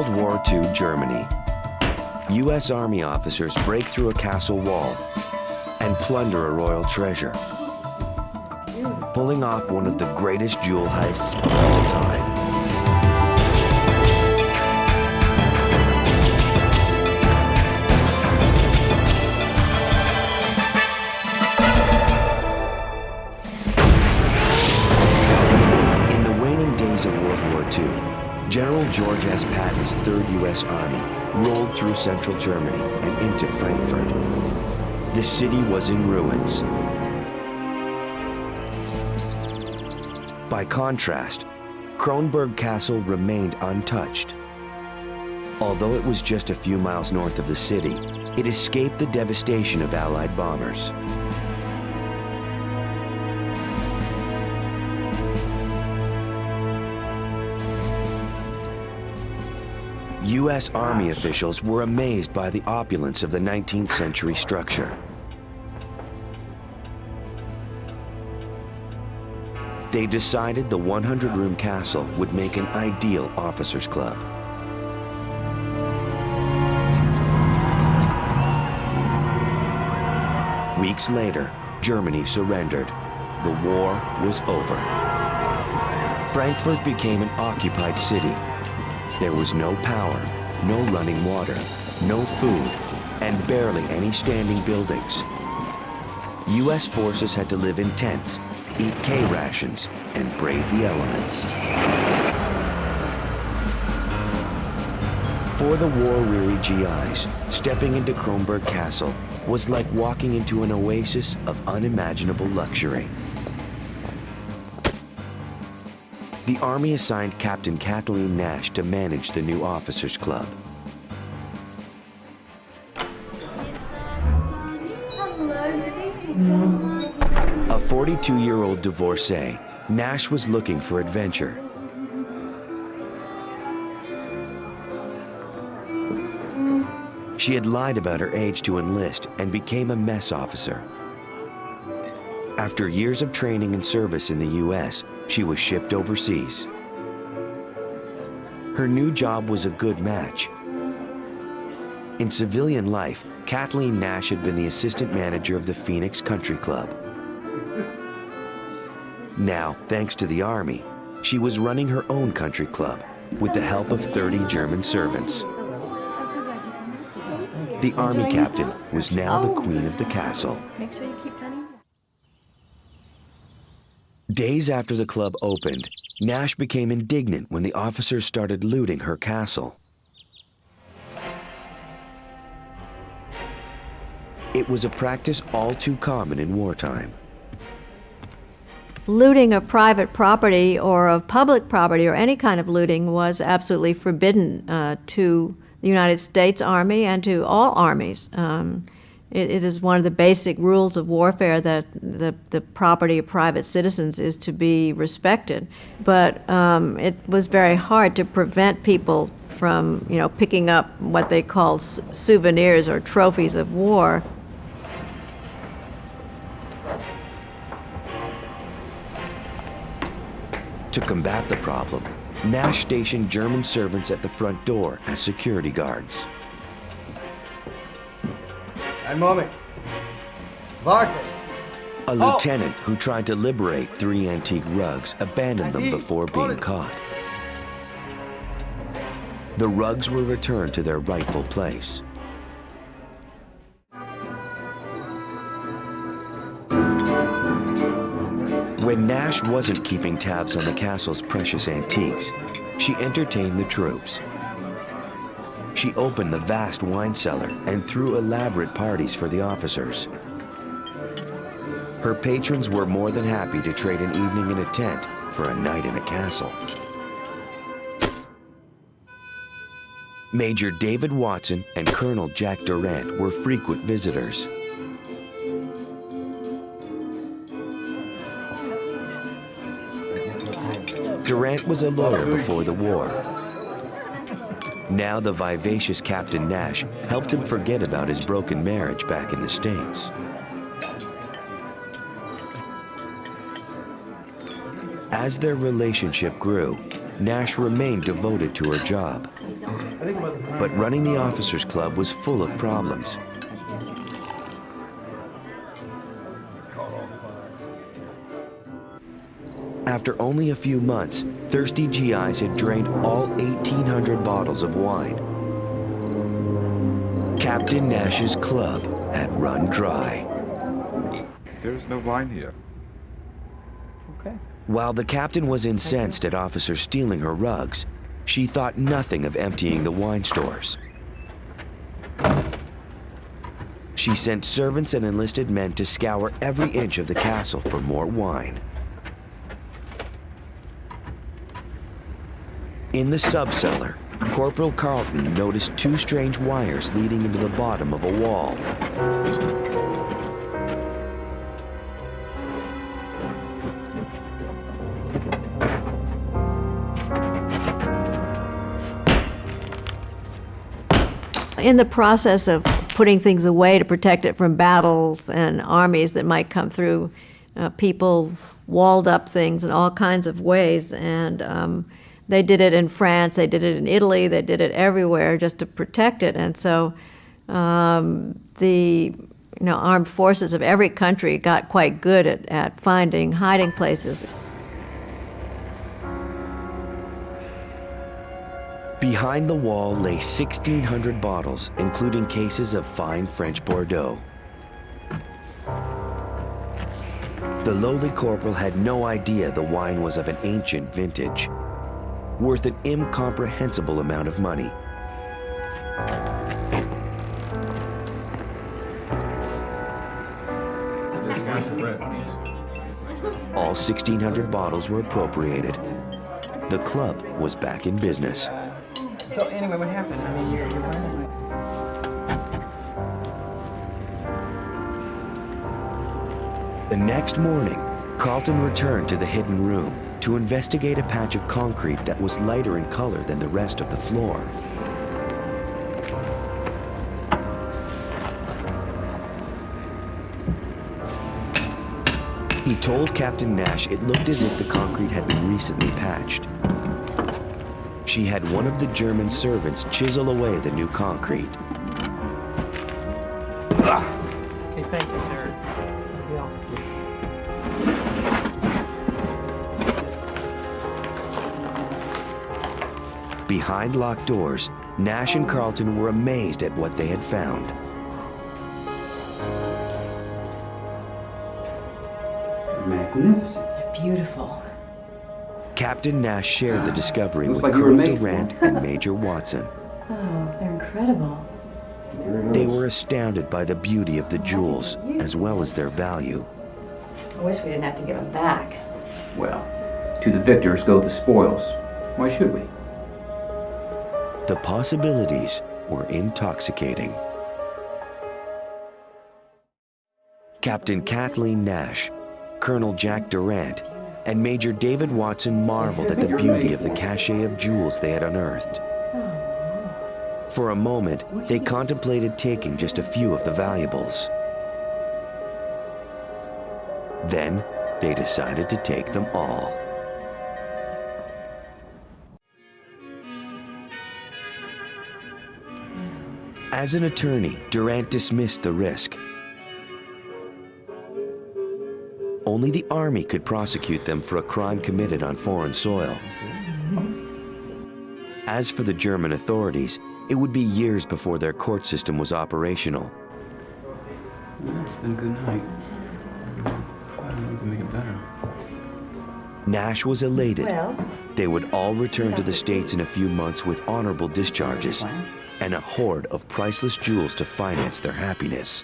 World War II Germany. U.S. Army officers break through a castle wall and plunder a royal treasure, pulling off one of the greatest jewel heists of all time. In the waning days of World War II, General George S. Patton's 3rd U.S. Army rolled through central Germany and into Frankfurt. The city was in ruins. By contrast, Kronberg Castle remained untouched. Although it was just a few miles north of the city, it escaped the devastation of Allied bombers. U.S. Army officials were amazed by the opulence of the 19th century structure. They decided the 100-room castle would make an ideal officers' club. Weeks later, Germany surrendered. The war was over. Frankfurt became an occupied city. There was no power, no running water, no food, and barely any standing buildings. U.S. forces had to live in tents, eat K-rations, and brave the elements. For the war-weary GIs, stepping into Kronberg Castle was like walking into an oasis of unimaginable luxury. The Army assigned Captain Kathleen Nash to manage the new officers' club. A 42-year-old divorcee, Nash was looking for adventure. She had lied about her age to enlist and became a mess officer. After years of training and service in the U.S., she was shipped overseas. Her new job was a good match. In civilian life, Kathleen Nash had been the assistant manager of the Phoenix Country Club. Now, thanks to the Army, she was running her own country club with the help of 30 German servants. The Army captain was now the queen of the castle. Make sure you keep cutting. Days after the club opened, Nash became indignant when the officers started looting her castle. It was a practice all too common in wartime. Looting of private property or of public property or any kind of looting was absolutely forbidden to the United States Army and to all armies. It is one of the basic rules of warfare that the property of private citizens is to be respected. But it was very hard to prevent people from, picking up what they call souvenirs or trophies of war. To combat the problem, Nash stationed German servants at the front door as security guards. Ein Moment. Warte. A lieutenant who tried to liberate 3 antique rugs abandoned them before being caught. The rugs were returned to their rightful place. When Nash wasn't keeping tabs on the castle's precious antiques, she entertained the troops. She opened the vast wine cellar and threw elaborate parties for the officers. Her patrons were more than happy to trade an evening in a tent for a night in a castle. Major David Watson and Colonel Jack Durant were frequent visitors. Durant was a lawyer before the war. Now the vivacious Captain Nash helped him forget about his broken marriage back in the States. As their relationship grew, Nash remained devoted to her job. but running the officers' club was full of problems. After only a few months, thirsty GIs had drained all 1,800 bottles of wine. Captain Nash's club had run dry. There's no wine here. Okay. While the captain was incensed at officers stealing her rugs, she thought nothing of emptying the wine stores. She sent servants and enlisted men to scour every inch of the castle for more wine. In the subcellar, Corporal Carlton noticed two strange wires leading into the bottom of a wall. In the process of putting things away to protect it from battles and armies that might come through, people walled up things in all kinds of ways, and they did it in France, they did it in Italy, they did it everywhere just to protect it. And so the armed forces of every country got quite good at finding hiding places. Behind the wall lay 1,600 bottles, including cases of fine French Bordeaux. The lowly corporal had no idea the wine was of an ancient vintage, worth an incomprehensible amount of money. All 1,600 bottles were appropriated. The club was back in business. So anyway, what happened? I mean, your friend is... The next morning, Carlton returned to the hidden room to investigate a patch of concrete that was lighter in color than the rest of the floor. He told Captain Nash it looked as if the concrete had been recently patched. She had one of the German servants chisel away the new concrete. Okay, thank you, sir. Yeah. Behind locked doors, Nash and Carlton were amazed at what they had found. Magnificent. They're beautiful. Captain Nash shared the discovery Looks with like you were Colonel made for Durant it. and Major Watson. Oh, they're incredible. They were astounded by the beauty of the jewels, as well as their value. I wish we didn't have to give them back. Well, to the victors go the spoils. Why should we? The possibilities were intoxicating. Captain Kathleen Nash, Colonel Jack Durant, and Major David Watson marveled at the beauty of the cachet of jewels they had unearthed. For a moment, they contemplated taking just a few of the valuables. Then, they decided to take them all. As an attorney, Durant dismissed the risk. Only the army could prosecute them for a crime committed on foreign soil. As for the German authorities, it would be years before their court system was operational. Well, it's been a good night. We can make it better. Nash was elated. Well, They would all return to the States in a few months with honorable discharges and a hoard of priceless jewels to finance their happiness.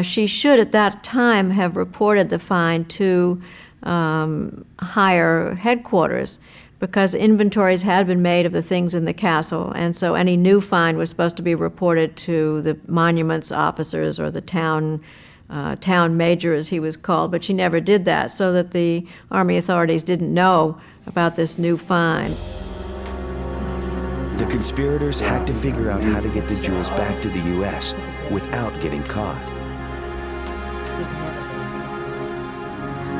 she should at that time have reported the find to higher headquarters, because inventories had been made of the things in the castle, and so any new find was supposed to be reported to the monuments officers or the town major, as he was called, but she never did that, so that the army authorities didn't know about this new find. The conspirators had to figure out how to get the jewels back to the U.S. without getting caught.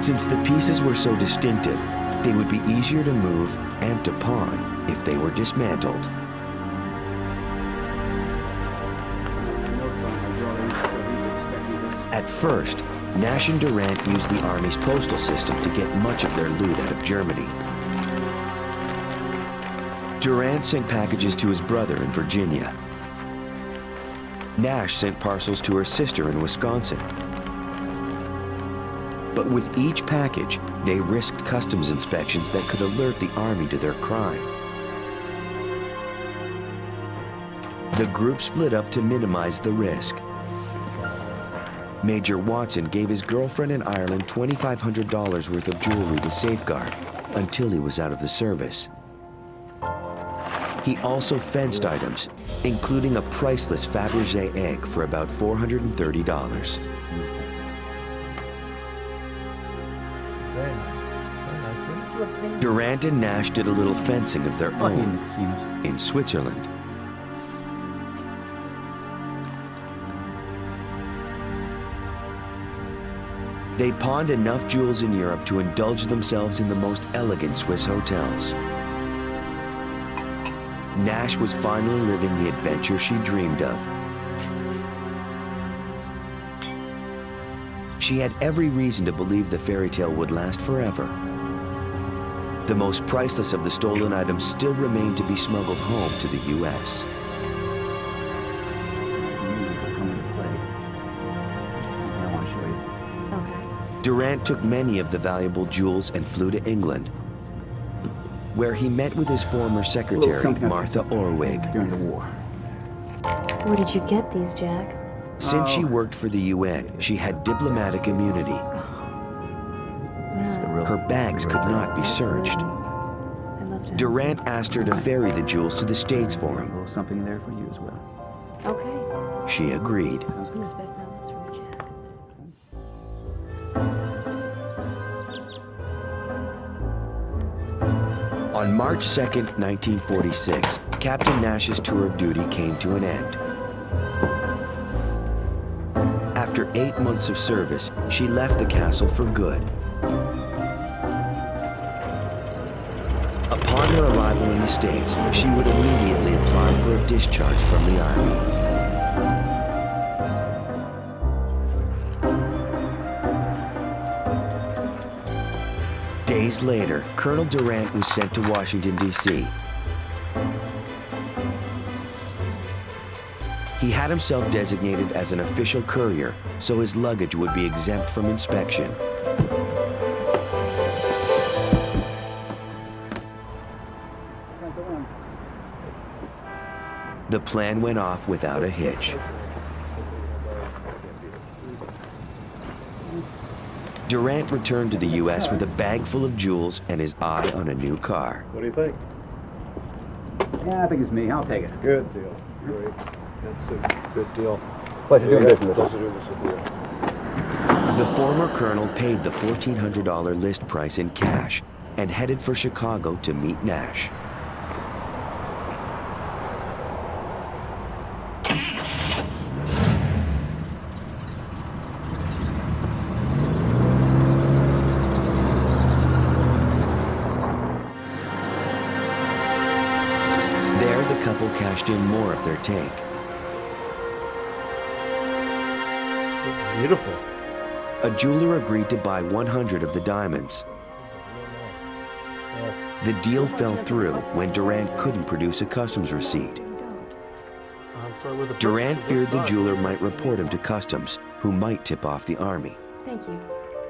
Since the pieces were so distinctive, they would be easier to move and to pawn if they were dismantled. At first, Nash and Durant used the Army's postal system to get much of their loot out of Germany. Durant sent packages to his brother in Virginia. Nash sent parcels to her sister in Wisconsin. But with each package, they risked customs inspections that could alert the Army to their crime. The group split up to minimize the risk. Major Watson gave his girlfriend in Ireland $2,500 worth of jewelry to safeguard until he was out of the service. He also fenced items, including a priceless Fabergé egg for about $430. Very nice. Very nice. Where did you obtain Durant and Nash did a little fencing of their Oh, in own the casinos. in Switzerland. They pawned enough jewels in Europe to indulge themselves in the most elegant Swiss hotels. Nash was finally living the adventure she dreamed of. She had every reason to believe the fairy tale would last forever. The most priceless of the stolen items still remained to be smuggled home to the U.S. Music will come into play. Something I want to show you. Okay. Durant took many of the valuable jewels and flew to England, where he met with his former secretary, something Martha Orwig. During the war. Where did you get these, Jack? Since she worked for the UN, she had diplomatic immunity. Her bags could not be searched. I love to. Durant asked her to ferry the jewels to the States for A him. little something there for you as well. Okay. She agreed. Sounds good. Expect nothing from Jack. On March 2nd, 1946, Captain Nash's tour of duty came to an end. After 8 months of service, she left the castle for good. Upon her arrival in the States, she would immediately apply for a discharge from the Army. Days later, Colonel Durant was sent to Washington, D.C. He had himself designated as an official courier, so his luggage would be exempt from inspection. The plan went off without a hitch. Durant returned to the U.S. with a bag full of jewels and his eye on a new car. What do you think? Yeah, I think it's me. I'll take it. Good deal. Great. That's a good deal. Pleasure doing business. Pleasure doing business with you. The former colonel paid the $1,400 list price in cash and headed for Chicago to meet Nash. There, the couple cashed in more of their take. Beautiful. A jeweler agreed to buy 100 of the diamonds. Yes. The deal fell through when Durant couldn't produce a customs receipt. I'm sorry, with the Durant purchase of feared this the side. jeweler might report him to customs, who might tip off the Army. Thank you.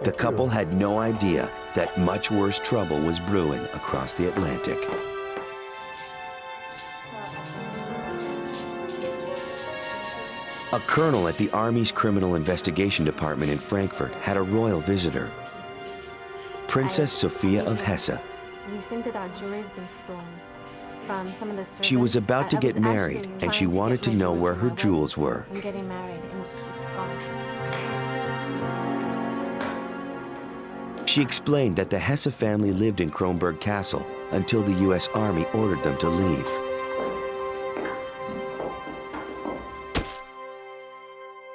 The Thank couple you. had no idea that much worse trouble was brewing across the Atlantic. A colonel at the Army's Criminal Investigation Department in Frankfurt had a royal visitor, Princess Sophia of Hesse. We think that our jewelry has been stolen from some of the servants. She was about to I get was married, actually and she trying wanted get to my know jewelry where for her my jewels wedding. were. I'm getting married and it's gone. She explained that the Hesse family lived in Kronberg Castle until the U.S. Army ordered them to leave.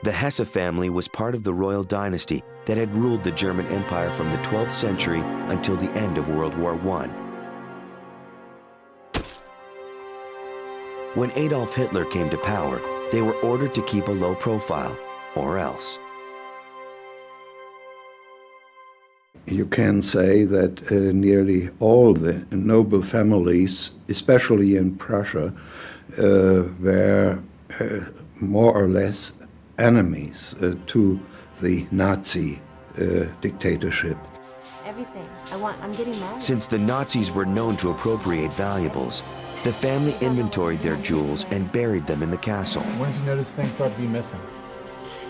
The Hesse family was part of the royal dynasty that had ruled the German Empire from the 12th century until the end of World War I. When Adolf Hitler came to power, they were ordered to keep a low profile, or else. You can say that nearly all the noble families, especially in Prussia, were more or less enemies to the Nazi dictatorship. Everything. I'm getting married. Since the Nazis were known to appropriate valuables, the family inventoried their jewels and buried them in the castle. When did you notice things start to be missing?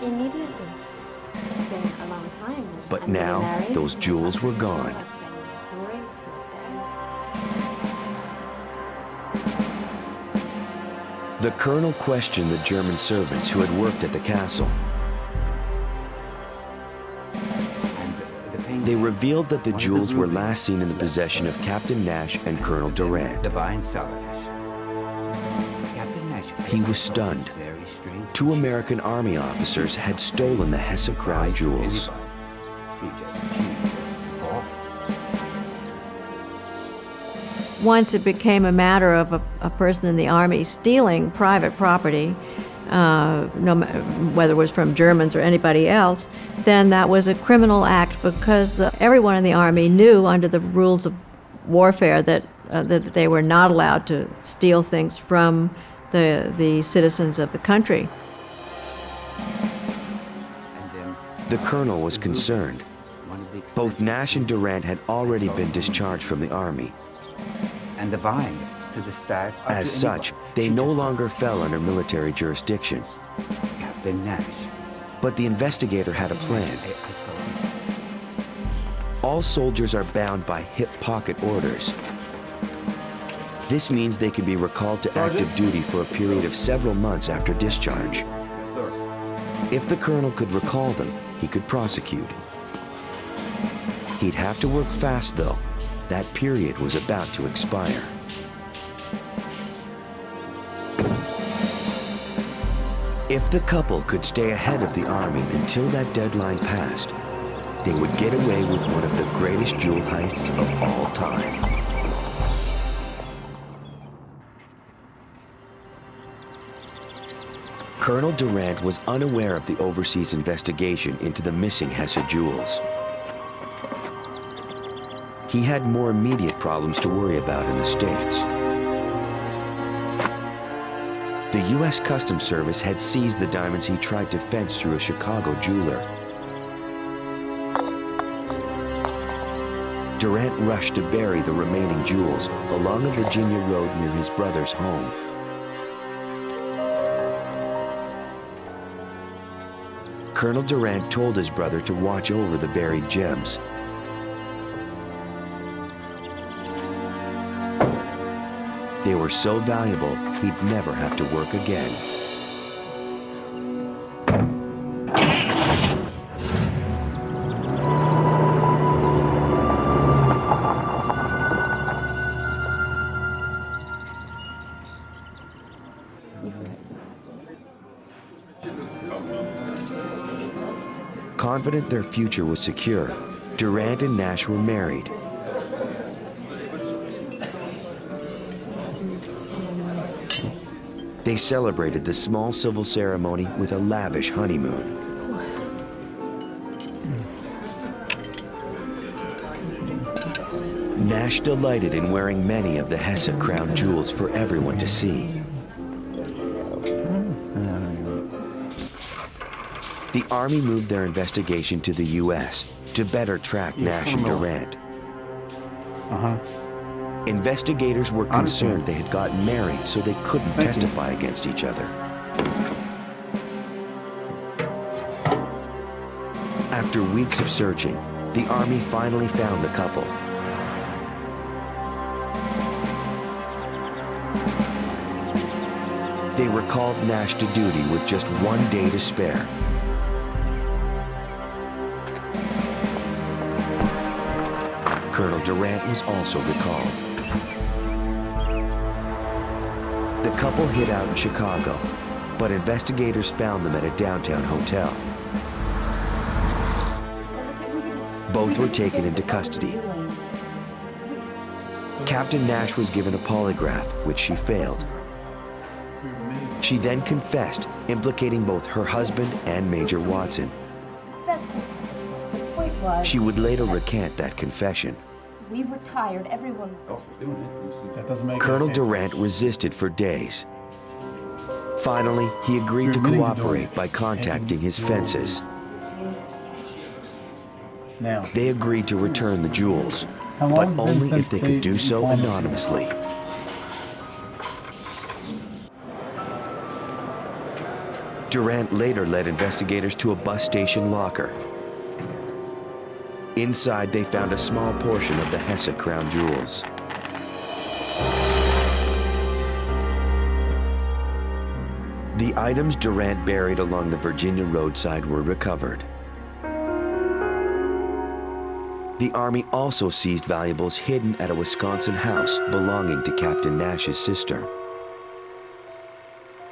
Immediately. It's been a long time. But I'm getting now, married. those jewels were gone. Jewelry, The colonel questioned the German servants who had worked at the castle. They revealed that the jewels were last seen in the possession of Captain Nash and Colonel Durant. He was stunned. 2 American Army officers had stolen the Hesse crown jewels. Once it became a matter of a person in the Army stealing private property, whether it was from Germans or anybody else, then that was a criminal act because everyone in the Army knew under the rules of warfare that they were not allowed to steal things from the citizens of the country. The colonel was concerned. Both Nash and Durant had already been discharged from the Army. As such, they no longer fell under military jurisdiction. But the investigator had a plan. All soldiers are bound by hip pocket orders. This means they can be recalled to active duty for a period of several months after discharge. If the colonel could recall them, he could prosecute. He'd have to work fast, though. That period was about to expire. If the couple could stay ahead of the Army until that deadline passed, they would get away with one of the greatest jewel heists of all time. Colonel Durant was unaware of the overseas investigation into the missing Hesse jewels. He had more immediate problems to worry about in the States. The U.S. Customs Service had seized the diamonds he tried to fence through a Chicago jeweler. Durant rushed to bury the remaining jewels along a Virginia road near his brother's home. Colonel Durant told his brother to watch over the buried gems. They were so valuable, he'd never have to work again. Confident their future was secure, Durant and Nash were married. They celebrated the small civil ceremony with a lavish honeymoon. Nash delighted in wearing many of the Hesse crown jewels for everyone to see. The Army moved their investigation to the U.S. to better track Nash and Durant. Investigators were concerned they had gotten married so they couldn't testify against each other. After weeks of searching, the Army finally found the couple. They recalled Nash to duty with just 1 day to spare. Colonel Durant was also recalled. The couple hid out in Chicago, but investigators found them at a downtown hotel. Both were taken into custody. Captain Nash was given a polygraph, which she failed. She then confessed, implicating both her husband and Major Watson. was, She would later recant that confession. we were tired, everyone. That doesn't make Colonel any sense. Durant resisted for days. Finally, he agreed to You're admitting to doing cooperate it. by contacting his fences. Now, They agreed to return the jewels, how but long has it been only since if they could do so informed you? anonymously. Durant later led investigators to a bus station locker. Inside, they found a small portion of the Hesse crown jewels. The items Durant buried along the Virginia roadside were recovered. The Army also seized valuables hidden at a Wisconsin house belonging to Captain Nash's sister.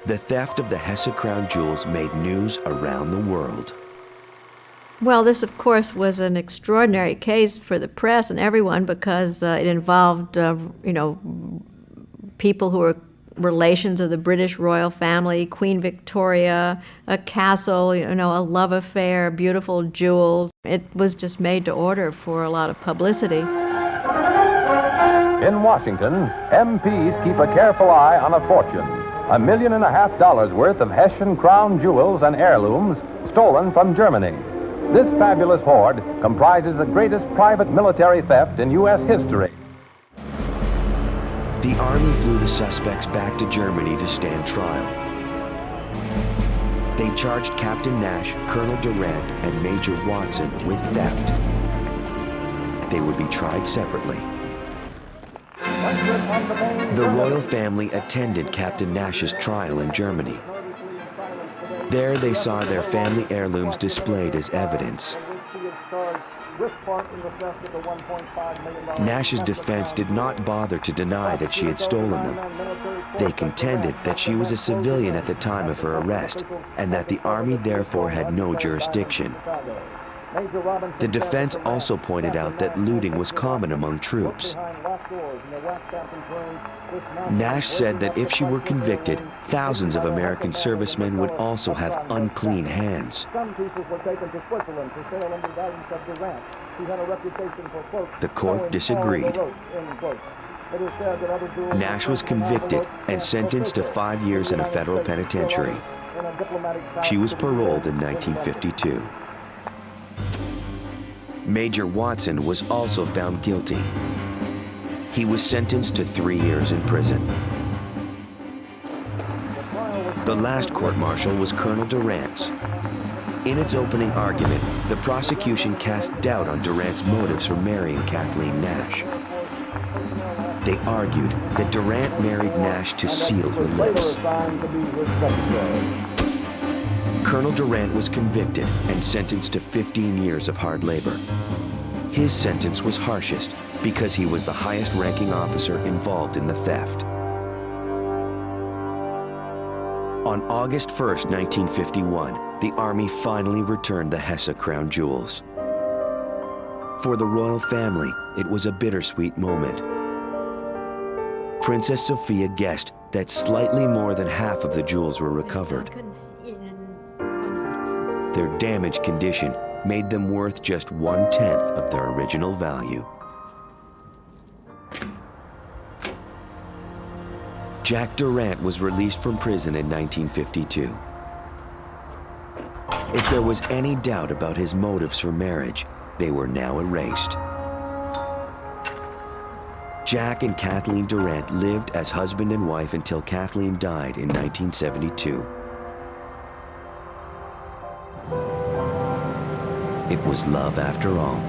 The theft of the Hesse crown jewels made news around the world. Well, this, of course, was an extraordinary case for the press and everyone because it involved, people who were relations of the British royal family, Queen Victoria, a castle, a love affair, beautiful jewels. It was just made to order for a lot of publicity. In Washington, MPs keep a careful eye on a fortune. $1.5 million worth of Hessian crown jewels and heirlooms stolen from Germany. This fabulous hoard comprises the greatest private military theft in U.S. history. The Army flew the suspects back to Germany to stand trial. They charged Captain Nash, Colonel Durant, and Major Watson with theft. They would be tried separately. The royal family attended Captain Nash's trial in Germany. There they saw their family heirlooms displayed as evidence. Nash's defense did not bother to deny that she had stolen them. They contended that she was a civilian at the time of her arrest and that the Army therefore had no jurisdiction. The defense also pointed out that looting was common among troops. Nash said that if she were convicted, thousands of American servicemen would also have unclean hands. The court disagreed. Nash was convicted and sentenced to 5 years in a federal penitentiary. She was paroled in 1952. Major Watson was also found guilty. He was sentenced to 3 years in prison. The last court-martial was Colonel Durant's. In its opening argument, the prosecution cast doubt on Durant's motives for marrying Kathleen Nash. They argued that Durant married Nash to seal her lips. Colonel Durant was convicted and sentenced to 15 years of hard labor. His sentence was harshest because he was the highest-ranking officer involved in the theft. On August 1st, 1951, the Army finally returned the Hesse crown jewels. For the royal family, it was a bittersweet moment. Princess Sophia guessed that slightly more than half of the jewels were recovered. Their damaged condition made them worth just 1/10 of their original value. Jack Durant was released from prison in 1952. If there was any doubt about his motives for marriage, they were now erased. Jack and Kathleen Durant lived as husband and wife until Kathleen died in 1972. It was love after all.